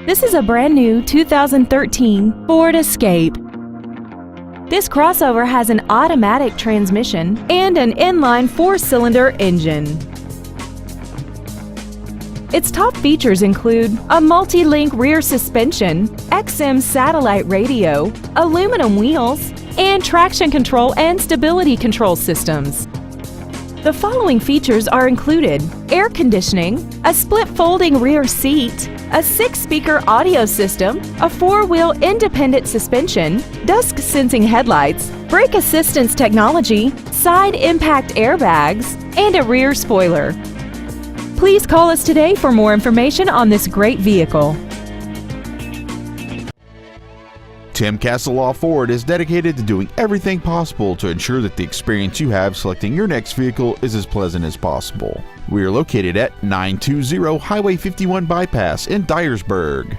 This is a brand new 2013 Ford Escape. This crossover has an automatic transmission and an inline 4-cylinder engine. Its top features include a multi-link rear suspension, XM satellite radio, aluminum wheels, and traction control and stability control systems. The following features are included: air conditioning, a split folding rear seat, a 6-speaker audio system, a 4-wheel independent suspension, dusk sensing headlights, brake assistance technology, side impact airbags, and a rear spoiler. Please call us today for more information on this great vehicle. Tim Castleloff Ford is dedicated to doing everything possible to ensure that the experience you have selecting your next vehicle is as pleasant as possible. We are located at 920 Highway 51 Bypass in Dyersburg.